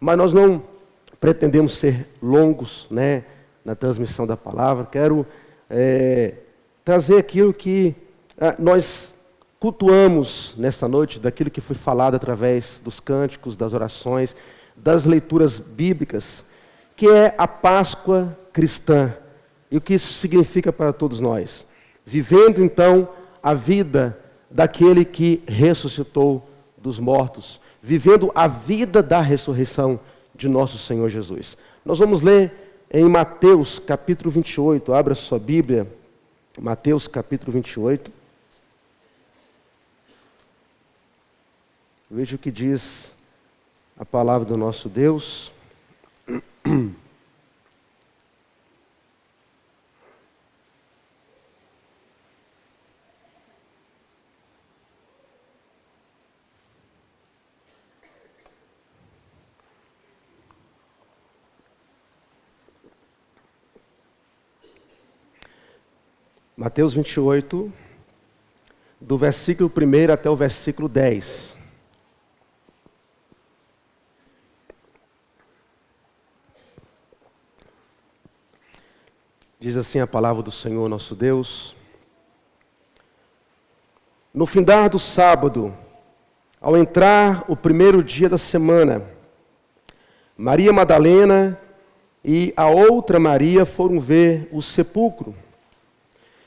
Mas nós não pretendemos ser longos, né, na transmissão da palavra. Quero trazer aquilo que nós cultuamos nessa noite, daquilo que foi falado através dos cânticos, das orações, das leituras bíblicas, que é a Páscoa cristã. E o que isso significa para todos nós. Vivendo então a vida daquele que ressuscitou dos mortos. Vivendo a vida da ressurreição de nosso Senhor Jesus. Nós vamos ler em Mateus capítulo 28, abra sua Bíblia, Mateus capítulo 28. Veja o que diz a palavra do nosso Deus. Mateus 28, do versículo 1 até o versículo 10. Diz assim a palavra do Senhor nosso Deus. No findar do sábado, ao entrar o primeiro dia da semana, Maria Madalena e a outra Maria foram ver o sepulcro.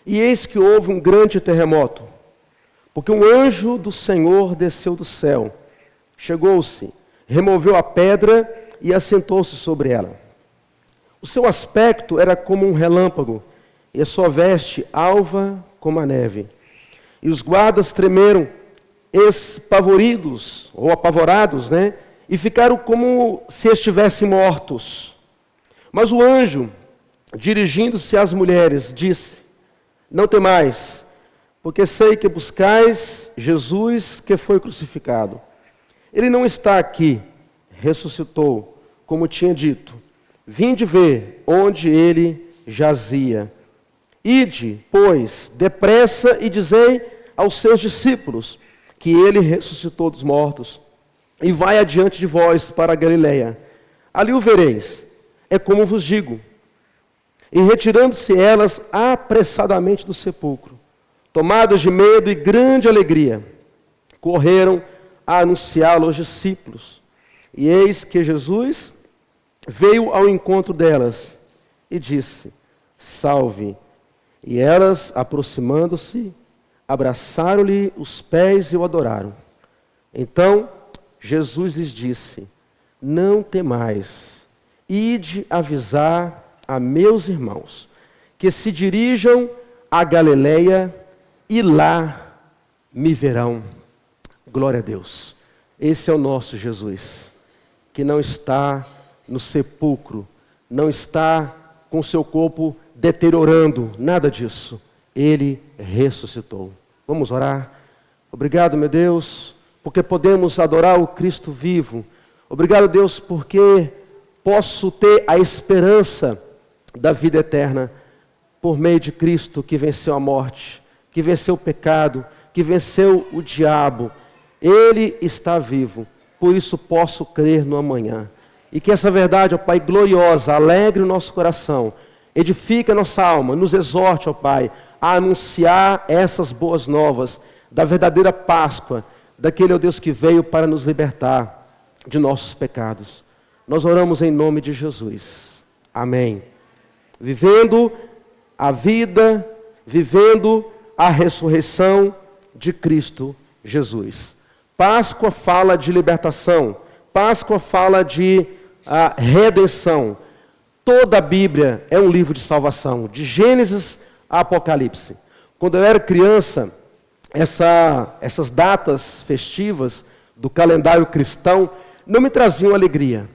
E eis que houve um grande terremoto, porque um anjo do Senhor desceu do céu, chegou-se, removeu a pedra e assentou-se sobre ela. O seu aspecto era como um relâmpago, e a sua veste alva como a neve. E os guardas tremeram, espavoridos, ou apavorados, né? E ficaram como se estivessem mortos. Mas o anjo, dirigindo-se às mulheres, disse: não temais, porque sei que buscais Jesus que foi crucificado. Ele não está aqui, ressuscitou, como tinha dito. Vinde ver onde ele jazia. Ide, pois, depressa e dizei aos seus discípulos que ele ressuscitou dos mortos. E vai adiante de vós para a Galileia. Ali o vereis, é como vos digo. E retirando-se elas apressadamente do sepulcro, tomadas de medo e grande alegria, correram a anunciá-lo aos discípulos. E eis que Jesus veio ao encontro delas e disse: salve. E elas, aproximando-se, abraçaram-lhe os pés e o adoraram. Então Jesus lhes disse: não temais, ide avisar a meus irmãos que se dirijam à Galileia e lá me verão. Glória a Deus. Esse é o nosso Jesus, que não está no sepulcro, não está com seu corpo deteriorando, nada disso. Ele ressuscitou. Vamos orar. Obrigado, meu Deus, porque podemos adorar o Cristo vivo. Obrigado, Deus, porque posso ter a esperança da vida eterna, por meio de Cristo que venceu a morte, que venceu o pecado, que venceu o diabo. Ele está vivo, por isso posso crer no amanhã. E que essa verdade, ó Pai, gloriosa, alegre o nosso coração, edifique a nossa alma, nos exorte, ó Pai, a anunciar essas boas novas da verdadeira Páscoa, daquele, ó Deus, que veio para nos libertar de nossos pecados. Nós oramos em nome de Jesus. Amém. Vivendo a vida, vivendo a ressurreição de Cristo Jesus. Páscoa fala de libertação, Páscoa fala de redenção. Toda a Bíblia é um livro de salvação, de Gênesis a Apocalipse. Quando eu era criança, essas datas festivas do calendário cristão não me traziam alegria.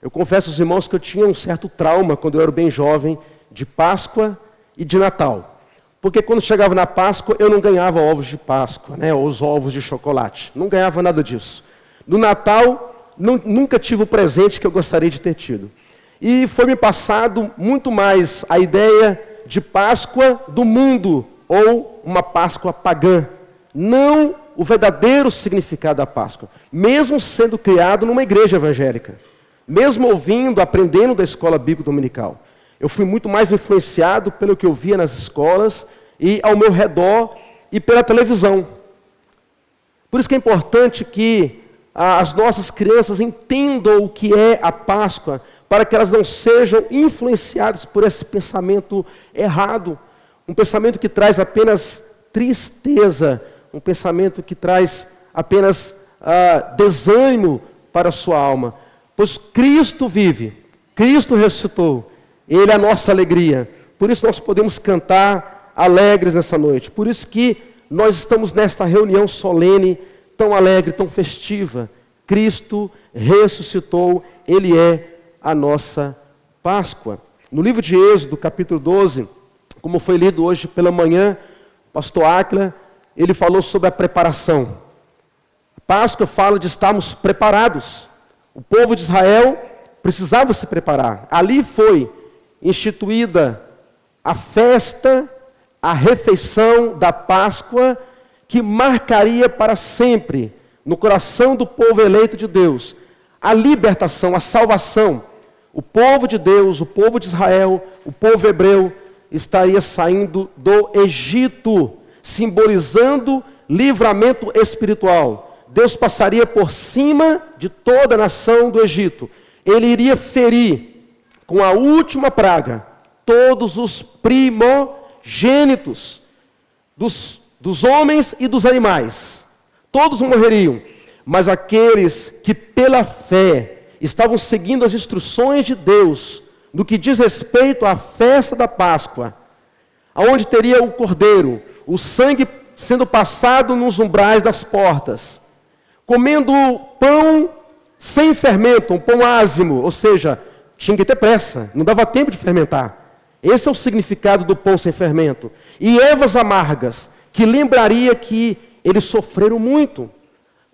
Eu confesso aos irmãos que eu tinha um certo trauma quando eu era bem jovem de Páscoa e de Natal. Porque quando chegava na Páscoa eu não ganhava ovos de Páscoa, né, ou os ovos de chocolate. Não ganhava nada disso. No Natal nunca tive o presente que eu gostaria de ter tido. E foi me passado muito mais a ideia de Páscoa do mundo, ou uma Páscoa pagã. Não o verdadeiro significado da Páscoa, mesmo sendo criado numa igreja evangélica. mesmo ouvindo, aprendendo da escola bíblica dominical. Eu fui muito mais influenciado pelo que eu via nas escolas e ao meu redor e pela televisão. Por isso que é importante que as nossas crianças entendam o que é a Páscoa, para que elas não sejam influenciadas por esse pensamento errado, um pensamento que traz apenas tristeza, um pensamento que traz apenas desânimo para a sua alma. Pois Cristo vive, Cristo ressuscitou, Ele é a nossa alegria. Por isso nós podemos cantar alegres nessa noite. Por isso que nós estamos nesta reunião solene, tão alegre, tão festiva. Cristo ressuscitou, Ele é a nossa Páscoa. No livro de Êxodo, capítulo 12, como foi lido hoje pela manhã, o pastor Áquila, ele falou sobre a preparação. A Páscoa fala de estarmos preparados. O povo de Israel precisava se preparar. Ali foi instituída a festa, a refeição da Páscoa, que marcaria para sempre, no coração do povo eleito de Deus, a libertação, a salvação. O povo de Deus, o povo de Israel, o povo hebreu, estaria saindo do Egito, simbolizando livramento espiritual. Deus passaria por cima de toda a nação do Egito. Ele iria ferir, com a última praga, todos os primogênitos dos homens e dos animais. Todos morreriam, mas aqueles que pela fé estavam seguindo as instruções de Deus, no que diz respeito à festa da Páscoa, aonde teria o cordeiro, o sangue sendo passado nos umbrais das portas, comendo pão sem fermento, um pão ázimo, ou seja, tinha que ter pressa, não dava tempo de fermentar. Esse é o significado do pão sem fermento. E ervas amargas, que lembraria que eles sofreram muito,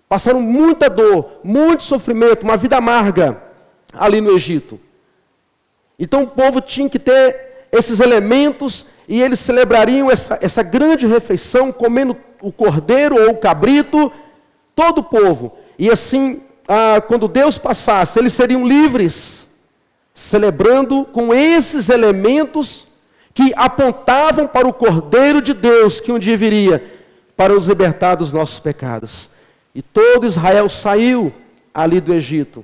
passaram muita dor, muito sofrimento, uma vida amarga ali no Egito. Então o povo tinha que ter esses elementos e eles celebrariam essa grande refeição, comendo o cordeiro ou o cabrito, todo o povo. E assim, quando Deus passasse, eles seriam livres, celebrando com esses elementos que apontavam para o Cordeiro de Deus, que um dia viria para nos libertar dos nossos pecados. E todo Israel saiu ali do Egito.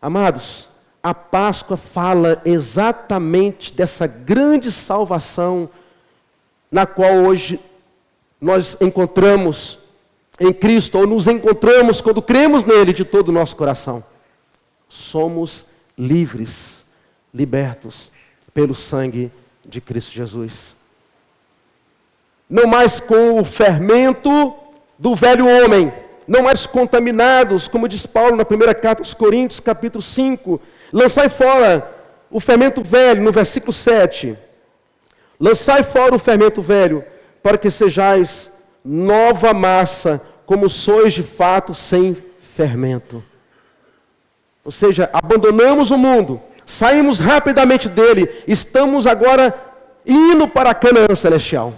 Amados, a Páscoa fala exatamente dessa grande salvação na qual hoje nós encontramos em Cristo, ou nos encontramos quando cremos nele de todo o nosso coração. Somos livres, libertos pelo sangue de Cristo Jesus. Não mais com o fermento do velho homem, não mais contaminados, como diz Paulo na primeira carta aos Coríntios, capítulo 5. Lançai fora o fermento velho, no versículo 7. Lançai fora o fermento velho, para que sejais nova massa, como sois de fato sem fermento. Ou seja, abandonamos o mundo, saímos rapidamente dele, estamos agora indo para a Canaã celestial.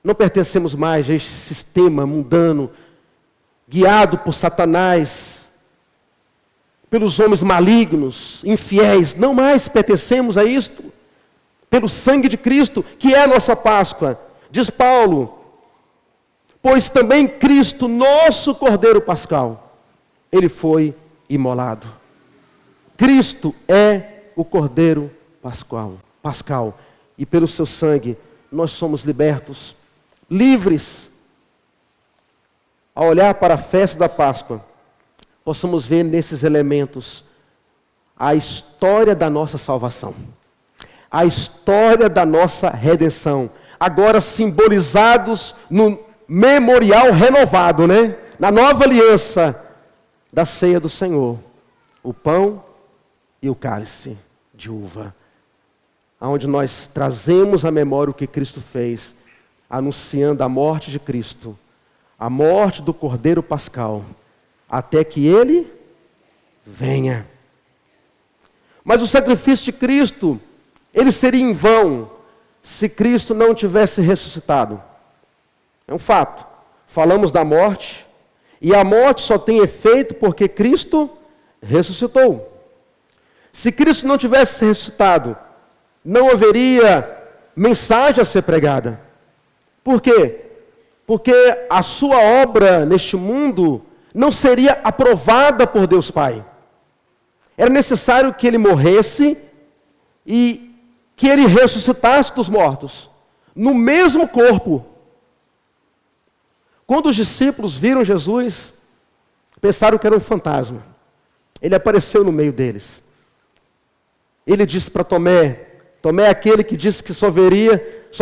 Não pertencemos mais a esse sistema mundano, guiado por Satanás, pelos homens malignos, infiéis. Não mais pertencemos a isto, pelo sangue de Cristo, que é a nossa Páscoa. Diz Paulo, pois também Cristo, nosso Cordeiro Pascal, ele foi imolado. Cristo é o Cordeiro Pascal, e pelo seu sangue nós somos libertos, livres. Ao olhar para a festa da Páscoa, possamos ver nesses elementos a história da nossa salvação, a história da nossa redenção, agora simbolizados no memorial renovado, né? Na nova aliança da ceia do Senhor, o pão e o cálice de uva, onde nós trazemos à memória o que Cristo fez, anunciando a morte de Cristo, a morte do Cordeiro Pascal, até que Ele venha. Mas o sacrifício de Cristo, ele seria em vão, se Cristo não tivesse ressuscitado. É um fato. Falamos da morte, e a morte só tem efeito porque Cristo ressuscitou. Se Cristo não tivesse ressuscitado, não haveria mensagem a ser pregada. Por quê? Porque a sua obra neste mundo não seria aprovada por Deus Pai. Era necessário que ele morresse e que ele ressuscitasse dos mortos, no mesmo corpo. Quando os discípulos viram Jesus, pensaram que era um fantasma. Ele apareceu no meio deles. Ele disse para Tomé, Tomé é aquele que disse que só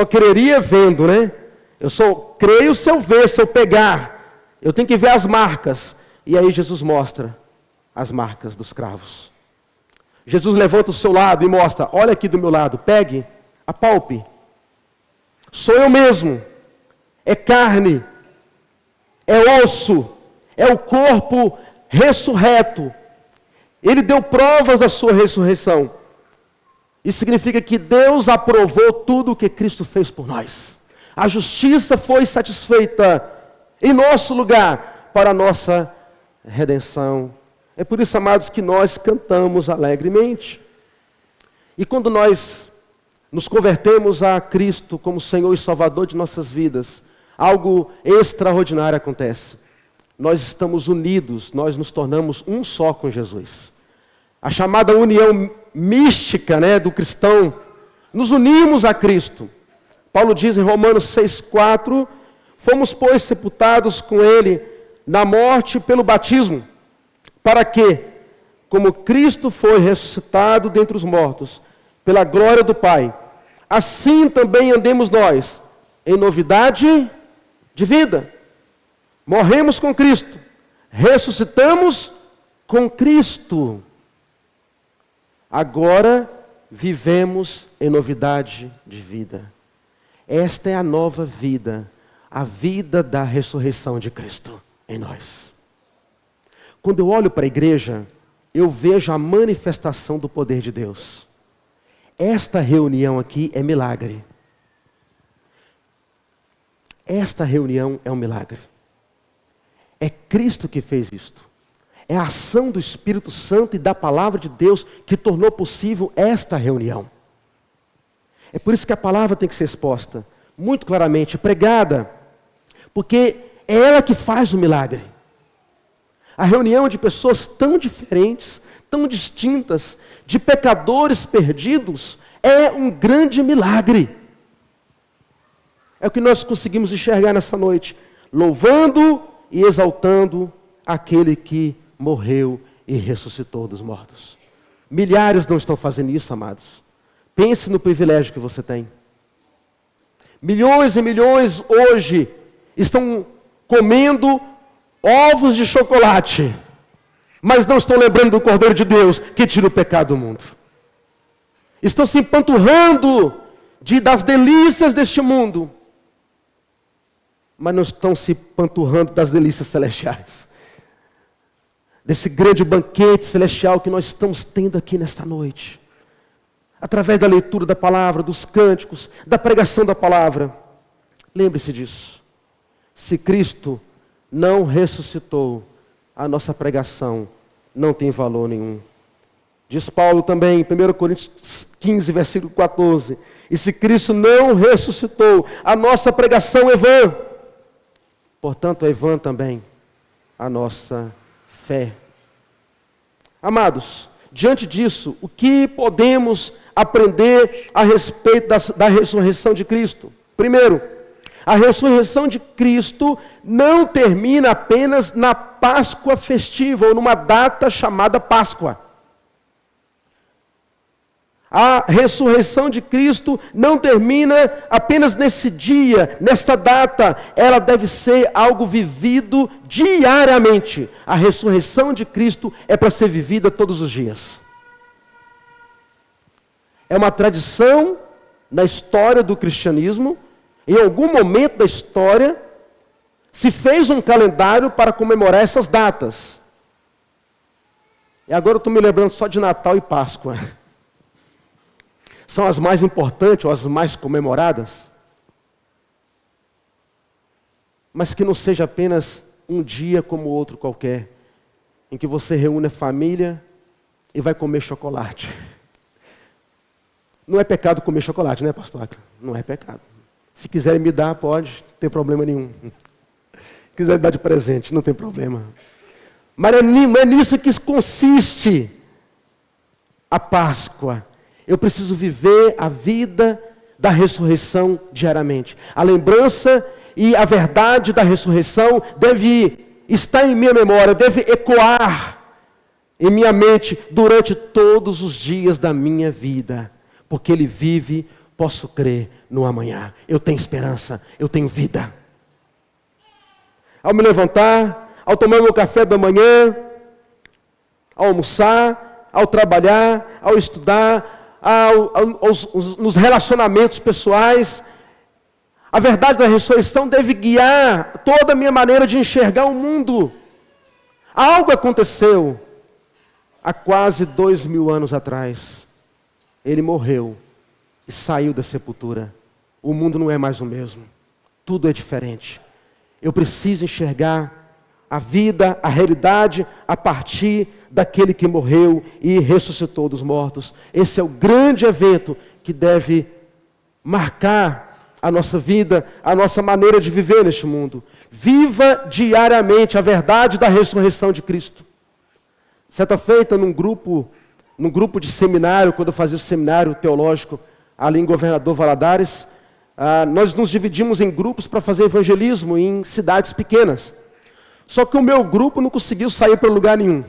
quereria vendo, né? Eu só creio se eu ver, se eu pegar. Eu tenho que ver as marcas. E aí Jesus mostra as marcas dos cravos. Jesus levanta o seu lado e mostra, olha aqui do meu lado, pegue, apalpe. Sou eu mesmo. É carne, é osso, é o corpo ressurreto. Ele deu provas da sua ressurreição. Isso significa que Deus aprovou tudo o que Cristo fez por nós. A justiça foi satisfeita em nosso lugar para a nossa redenção. É por isso, amados, que nós cantamos alegremente. E quando nós nos convertemos a Cristo como Senhor e Salvador de nossas vidas, algo extraordinário acontece. Nós estamos unidos, nós nos tornamos um só com Jesus. A chamada união mística, né, do cristão, nos unimos a Cristo. Paulo diz em Romanos 6,4, fomos, pois, sepultados com Ele na morte pelo batismo, para que, como Cristo foi ressuscitado dentre os mortos, pela glória do Pai, assim também andemos nós, em novidade de vida. Morremos com Cristo, ressuscitamos com Cristo. Agora vivemos em novidade de vida. Esta é a nova vida, a vida da ressurreição de Cristo em nós. Quando eu olho para a igreja, eu vejo a manifestação do poder de Deus. Esta reunião aqui é milagre. Esta reunião é um milagre. É Cristo que fez isto. É a ação do Espírito Santo e da Palavra de Deus que tornou possível esta reunião. É por isso que a palavra tem que ser exposta, muito claramente, pregada, porque é ela que faz o milagre. A reunião de pessoas tão diferentes, tão distintas, de pecadores perdidos, é um grande milagre. É o que nós conseguimos enxergar nessa noite, louvando e exaltando aquele que morreu e ressuscitou dos mortos. Milhares não estão fazendo isso, amados. Pense no privilégio que você tem. Milhões e milhões hoje estão comendo ovos de chocolate, mas não estão lembrando do Cordeiro de Deus que tira o pecado do mundo. Estão se empanturrando das delícias deste mundo, mas não estão se empanturrando das delícias celestiais. Desse grande banquete celestial que nós estamos tendo aqui nesta noite. Através da leitura da palavra, dos cânticos, da pregação da palavra. Lembre-se disso. Se Cristo não ressuscitou, a nossa pregação não tem valor nenhum. Diz Paulo também, em 1 Coríntios 15, versículo 14. E se Cristo não ressuscitou, a nossa pregação é vã. Portanto, é vã também a nossa fé. Amados, diante disso, o que podemos aprender a respeito da ressurreição de Cristo? Primeiro, a ressurreição de Cristo não termina apenas na Páscoa festiva, ou numa data chamada Páscoa. A ressurreição de Cristo não termina apenas nesse dia, nessa data. Ela deve ser algo vivido diariamente. A ressurreição de Cristo é para ser vivida todos os dias. É uma tradição na história do cristianismo. Em algum momento da história, se fez um calendário para comemorar essas datas. E agora eu estou me lembrando só de Natal e Páscoa. São as mais importantes ou as mais comemoradas. Mas que não seja apenas um dia como outro qualquer, em que você reúne a família e vai comer chocolate. Não é pecado comer chocolate, né, pastor? Não é pecado. Se quiserem me dar, pode, não tem problema nenhum. Se quiser dar de presente, não tem problema. Mas é nisso que consiste a Páscoa. Eu preciso viver a vida da ressurreição diariamente. A lembrança e a verdade da ressurreição deve estar em minha memória, deve ecoar em minha mente durante todos os dias da minha vida. Porque Ele vive, posso crer no amanhã. Eu tenho esperança, eu tenho vida. Ao me levantar, ao tomar meu café da manhã, ao almoçar, ao trabalhar, ao estudar, nos relacionamentos pessoais, a verdade da ressurreição deve guiar toda a minha maneira de enxergar o mundo. Algo aconteceu há quase 2000 anos atrás. Ele morreu e saiu da sepultura. O mundo não é mais o mesmo. Tudo é diferente. Eu preciso enxergar a vida, a realidade, a partir daquele que morreu e ressuscitou dos mortos. Esse é o grande evento que deve marcar a nossa vida, a nossa maneira de viver neste mundo. Viva diariamente a verdade da ressurreição de Cristo. Certa feita, num grupo de seminário, quando eu fazia o seminário teológico ali em Governador Valadares, nós nos dividimos em grupos para fazer evangelismo em cidades pequenas. Só que o meu grupo não conseguiu sair para lugar nenhum.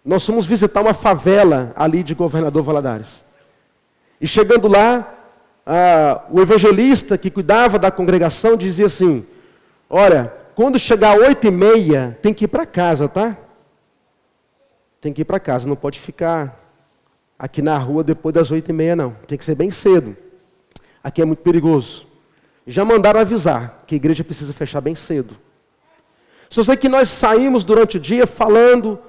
Nós fomos visitar uma favela ali de Governador Valadares. E chegando lá, o evangelista que cuidava da congregação dizia assim: olha, quando chegar 8h30, tem que ir para casa, tá? Tem que ir para casa, não pode ficar aqui na rua depois das 8h30 não. Tem que ser bem cedo. Aqui é muito perigoso. Já mandaram avisar que a igreja precisa fechar bem cedo. Só sei que nós saímos durante o dia falando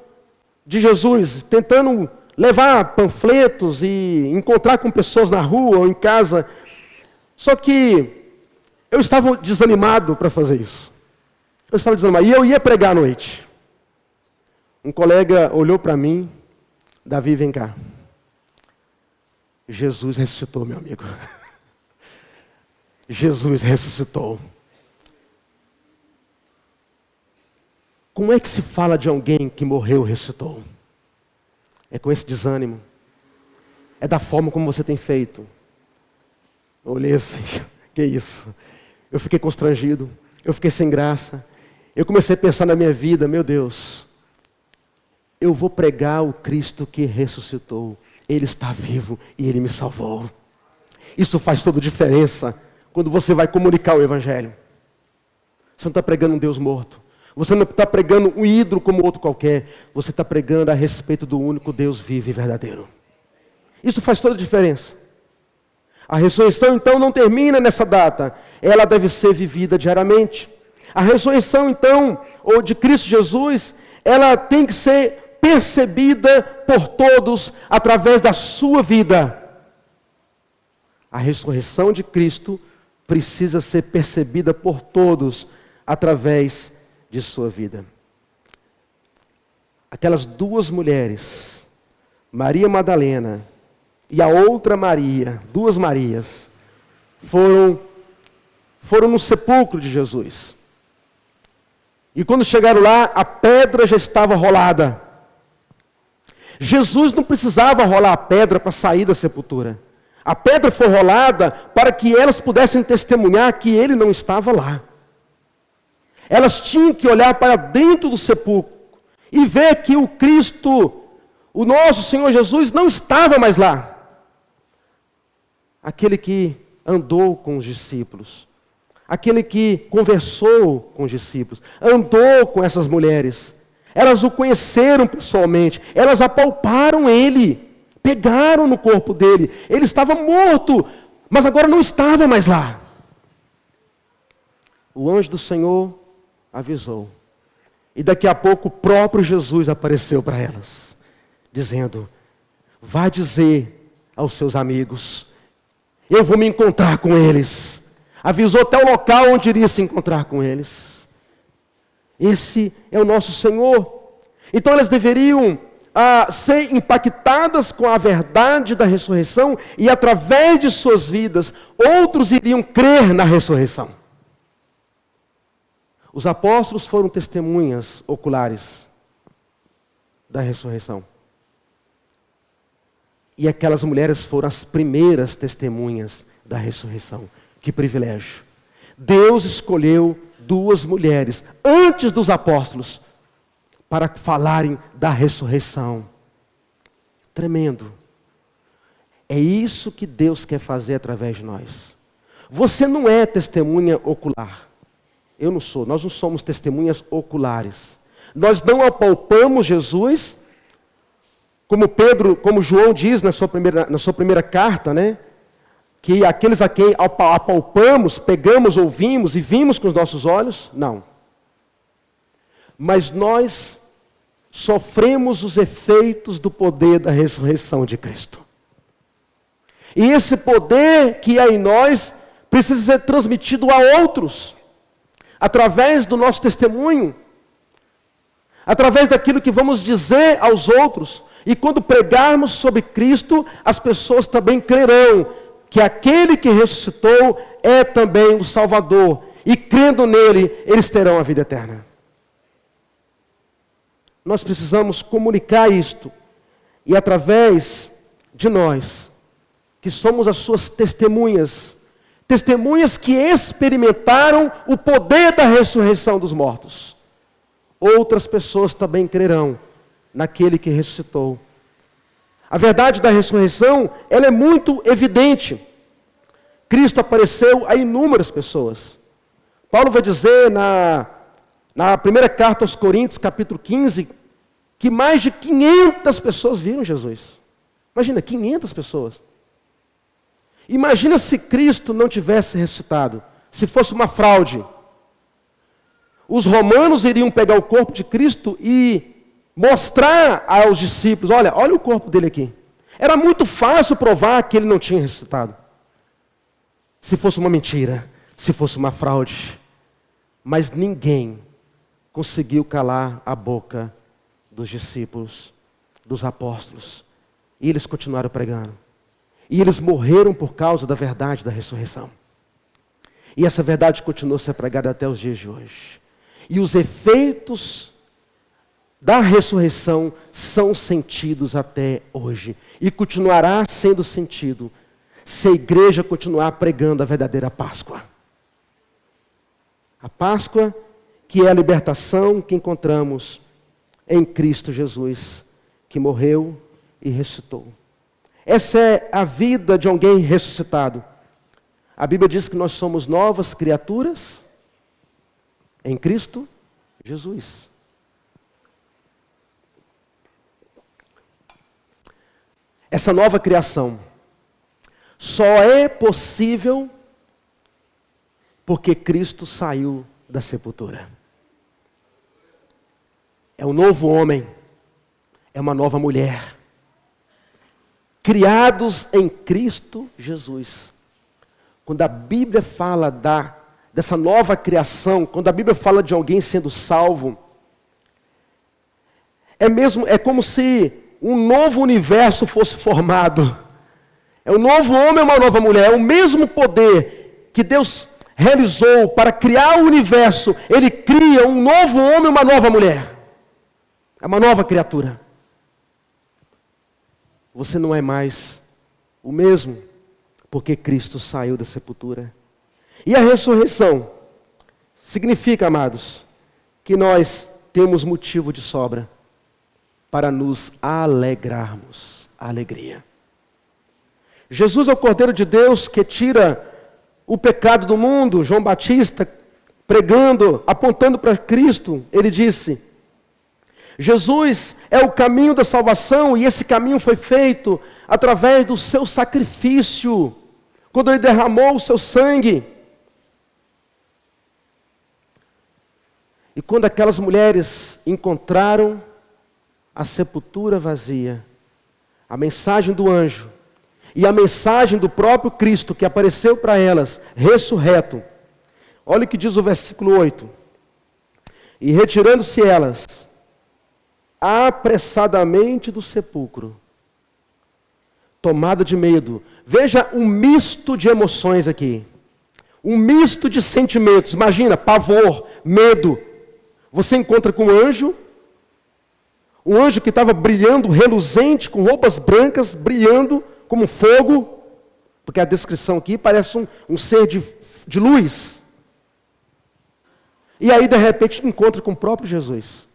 de Jesus, tentando levar panfletos e encontrar com pessoas na rua ou em casa. Só que eu estava desanimado para fazer isso. Eu estava desanimado. E eu ia pregar à noite. Um colega olhou para mim: Davi, vem cá. Jesus ressuscitou, meu amigo. Jesus ressuscitou. Como é que se fala de alguém que morreu e ressuscitou? É com esse desânimo. É da forma como você tem feito. Eu olhei assim, que isso? Eu fiquei constrangido, eu fiquei sem graça. Eu comecei a pensar na minha vida: meu Deus, eu vou pregar o Cristo que ressuscitou. Ele está vivo e Ele me salvou. Isso faz toda a diferença quando você vai comunicar o Evangelho. Você não está pregando um Deus morto. Você não está pregando um ídolo como outro qualquer. Você está pregando a respeito do único Deus vivo e verdadeiro. Isso faz toda a diferença. A ressurreição, então, não termina nessa data. Ela deve ser vivida diariamente. A ressurreição, então, ou de Cristo Jesus, ela tem que ser percebida por todos através da sua vida. A ressurreição de Cristo precisa ser percebida por todos através de sua vida. Aquelas duas mulheres, Maria Madalena e a outra Maria, duas Marias, foram no sepulcro de Jesus. E quando chegaram lá, a pedra já estava rolada. Jesus não precisava rolar a pedra para sair da sepultura. A pedra foi rolada para que elas pudessem testemunhar que ele não estava lá. Elas tinham que olhar para dentro do sepulcro e ver que o Cristo, o nosso Senhor Jesus, não estava mais lá. Aquele que andou com os discípulos, aquele que conversou com os discípulos, andou com essas mulheres. Elas o conheceram pessoalmente, elas apalparam ele, pegaram no corpo dele. Ele estava morto, mas agora não estava mais lá. O anjo do Senhor avisou. E daqui a pouco o próprio Jesus apareceu para elas, dizendo: vá dizer aos seus amigos, eu vou me encontrar com eles. Avisou até o local onde iria se encontrar com eles. Esse é o nosso Senhor. Então elas deveriam ser impactadas com a verdade da ressurreição, e através de suas vidas, outros iriam crer na ressurreição. Os apóstolos foram testemunhas oculares da ressurreição. E aquelas mulheres foram as primeiras testemunhas da ressurreição. Que privilégio! Deus escolheu 2 mulheres antes dos apóstolos para falarem da ressurreição. Tremendo. É isso que Deus quer fazer através de nós. Você não é testemunha ocular. Eu não sou. Nós não somos testemunhas oculares. Nós não apalpamos Jesus, como João diz na sua primeira carta, né? Que aqueles a quem apalpamos, pegamos, ouvimos e vimos com os nossos olhos, não. Mas nós sofremos os efeitos do poder da ressurreição de Cristo. E esse poder que é em nós precisa ser transmitido a outros, através do nosso testemunho, através daquilo que vamos dizer aos outros. E quando pregarmos sobre Cristo, as pessoas também crerão que aquele que ressuscitou é também o Salvador. E crendo nele, eles terão a vida eterna. Nós precisamos comunicar isto. E através de nós, que somos as suas testemunhas, testemunhas que experimentaram o poder da ressurreição dos mortos, outras pessoas também crerão naquele que ressuscitou. A verdade da ressurreição, ela é muito evidente. Cristo apareceu a inúmeras pessoas. Paulo vai dizer na primeira carta aos Coríntios, capítulo 15, que mais de 500 pessoas viram Jesus. Imagina, 500 pessoas. Imagina se Cristo não tivesse ressuscitado, se fosse uma fraude. Os romanos iriam pegar o corpo de Cristo e mostrar aos discípulos, olha o corpo dele aqui. Era muito fácil provar que ele não tinha ressuscitado. Se fosse uma mentira, se fosse uma fraude. Mas ninguém conseguiu calar a boca dos discípulos, dos apóstolos. E eles continuaram pregando. E eles morreram por causa da verdade da ressurreição. E essa verdade continuou a ser pregada até os dias de hoje. E os efeitos da ressurreição são sentidos até hoje. E continuará sendo sentido se a igreja continuar pregando a verdadeira Páscoa. A Páscoa que é a libertação que encontramos em Cristo Jesus, que morreu e ressuscitou. Essa é a vida de alguém ressuscitado. A Bíblia diz que nós somos novas criaturas em Cristo Jesus. Essa nova criação só é possível porque Cristo saiu da sepultura. É um novo homem, é uma nova mulher, criados em Cristo Jesus. Quando a Bíblia fala dessa nova criação, quando a Bíblia fala de alguém sendo salvo, é como se um novo universo fosse formado. É um novo homem e uma nova mulher. É o mesmo poder que Deus realizou para criar o universo. Ele cria um novo homem e uma nova mulher. É uma nova criatura. Você não é mais o mesmo, porque Cristo saiu da sepultura. E a ressurreição significa, amados, que nós temos motivo de sobra para nos alegrarmos. Alegria. Jesus é o Cordeiro de Deus que tira o pecado do mundo. João Batista, pregando, apontando para Cristo, ele disse: Jesus é o caminho da salvação, e esse caminho foi feito através do seu sacrifício, quando ele derramou o seu sangue. E quando aquelas mulheres encontraram a sepultura vazia, a mensagem do anjo e a mensagem do próprio Cristo que apareceu para elas, ressurreto. Olha o que diz o versículo 8. E retirando-se elas, apressadamente do sepulcro, tomada de medo. Veja um misto de emoções aqui. Um misto de sentimentos. Imagina, pavor, medo. Você encontra com um anjo que estava brilhando, reluzente, com roupas brancas, brilhando como fogo, porque a descrição aqui parece um ser de luz. E aí, de repente, encontra com o próprio Jesus.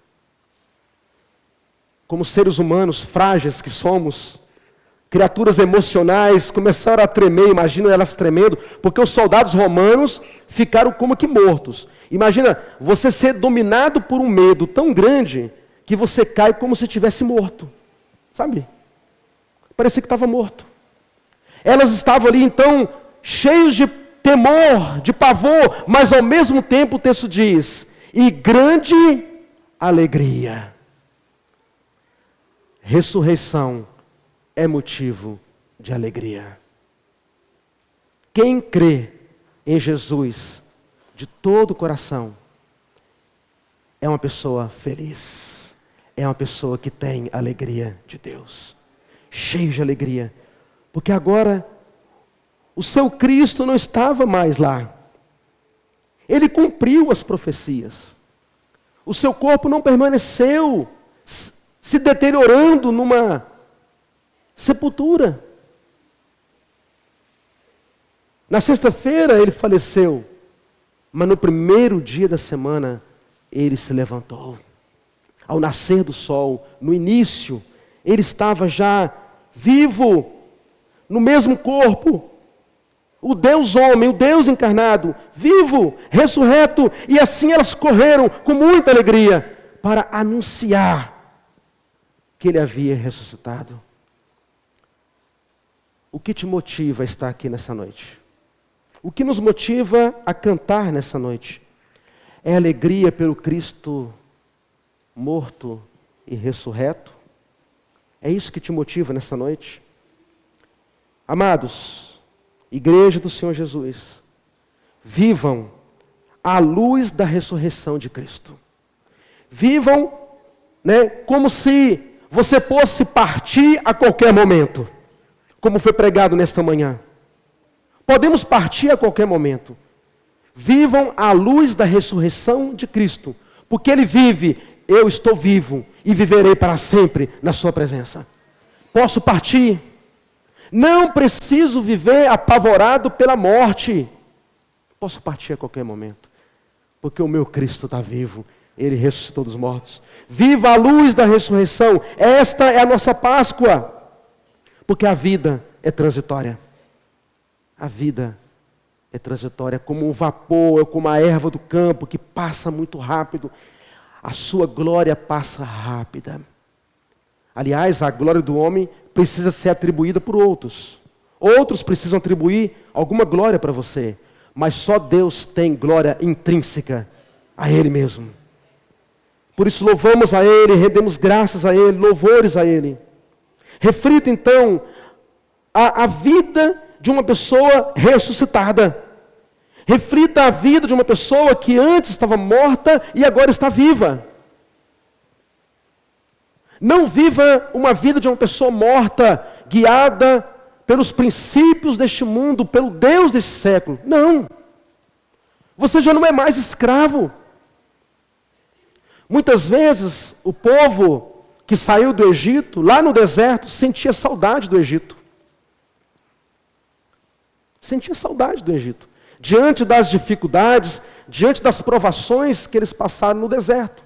Como seres humanos frágeis que somos, criaturas emocionais, começaram a tremer, imagina elas tremendo, porque os soldados romanos ficaram como que mortos. Imagina você ser dominado por um medo tão grande, que você cai como se estivesse morto. Sabe? Parecia que estava morto. Elas estavam ali, então, cheios de temor, de pavor, mas ao mesmo tempo o texto diz, e grande alegria. Ressurreição é motivo de alegria. Quem crê em Jesus de todo o coração é uma pessoa feliz. É uma pessoa que tem alegria de Deus. Cheio de alegria. Porque agora o seu Cristo não estava mais lá. Ele cumpriu as profecias. O seu corpo não permaneceu se deteriorando numa sepultura. Na sexta-feira ele faleceu, mas no primeiro dia da semana ele se levantou. Ao nascer do sol, no início, ele estava já vivo, no mesmo corpo. O Deus homem, o Deus encarnado, vivo, ressurreto. E assim elas correram com muita alegria para anunciar que ele havia ressuscitado. O que te motiva a estar aqui nessa noite? O que nos motiva a cantar nessa noite? É alegria pelo Cristo morto e ressurreto? É isso que te motiva nessa noite? Amados, Igreja do Senhor Jesus, vivam à luz da ressurreição de Cristo. Vivam, como se você fosse partir a qualquer momento, como foi pregado nesta manhã. Podemos partir a qualquer momento. Vivam à luz da ressurreição de Cristo, porque Ele vive, eu estou vivo e viverei para sempre na sua presença. Posso partir? Não preciso viver apavorado pela morte. Posso partir a qualquer momento, porque o meu Cristo está vivo. Ele ressuscitou dos mortos. Viva a luz da ressurreição. Esta é a nossa Páscoa. Porque a vida é transitória. A vida é transitória, como um vapor, como a erva do campo que passa muito rápido. A sua glória passa rápida. Aliás, a glória do homem precisa ser atribuída por outros. Outros precisam atribuir alguma glória para você. Mas só Deus tem glória intrínseca a Ele mesmo. Por isso louvamos a Ele, rendemos graças a Ele, louvores a Ele. Reflita então a vida de uma pessoa ressuscitada. Reflita a vida de uma pessoa que antes estava morta e agora está viva. Não viva uma vida de uma pessoa morta, guiada pelos princípios deste mundo, pelo Deus desse século. Não. Você já não é mais escravo. Muitas vezes o povo que saiu do Egito, lá no deserto, sentia saudade do Egito. Sentia saudade do Egito. Diante das dificuldades, diante das provações que eles passaram no deserto.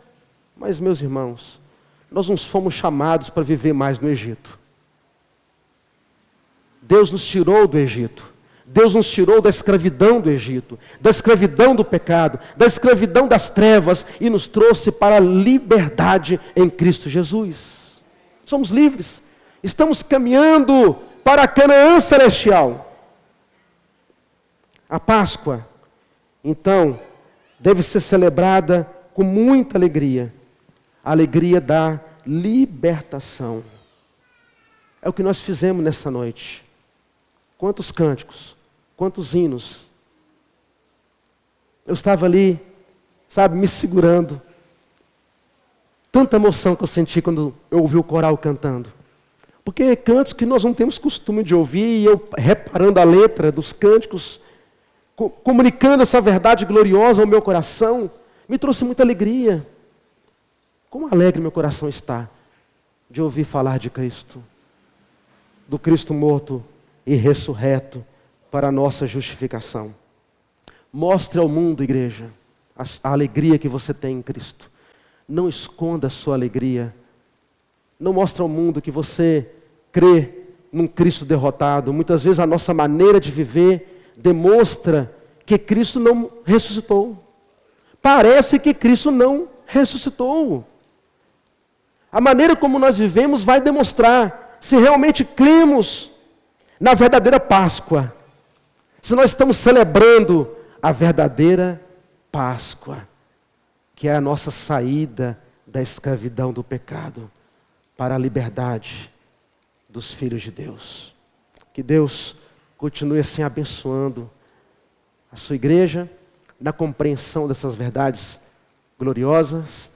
Mas, meus irmãos, nós não fomos chamados para viver mais no Egito. Deus nos tirou do Egito. Deus nos tirou da escravidão do Egito, da escravidão do pecado, da escravidão das trevas e nos trouxe para a liberdade em Cristo Jesus. Somos livres. Estamos caminhando para a Canaã celestial. A Páscoa, então, deve ser celebrada com muita alegria. A alegria da libertação. É o que nós fizemos nessa noite. Quantos cânticos, quantos hinos. Eu estava ali, me segurando. tanta emoção que eu senti quando eu ouvi o coral cantando. Porque cantos que nós não temos costume de ouvir, e eu reparando a letra dos cânticos, comunicando essa verdade gloriosa ao meu coração, me trouxe muita alegria. Como alegre meu coração está de ouvir falar de Cristo, do Cristo morto e ressurreto para a nossa justificação. Mostre ao mundo, igreja, a alegria que você tem em Cristo. Não esconda a sua alegria. Não mostre ao mundo que você crê num Cristo derrotado. Muitas vezes a nossa maneira de viver demonstra que Cristo não ressuscitou. Parece que Cristo não ressuscitou. A maneira como nós vivemos vai demonstrar se realmente cremos na verdadeira Páscoa. Se nós estamos celebrando a verdadeira Páscoa, que é a nossa saída da escravidão do pecado para a liberdade dos filhos de Deus. Que Deus continue assim abençoando a sua igreja na compreensão dessas verdades gloriosas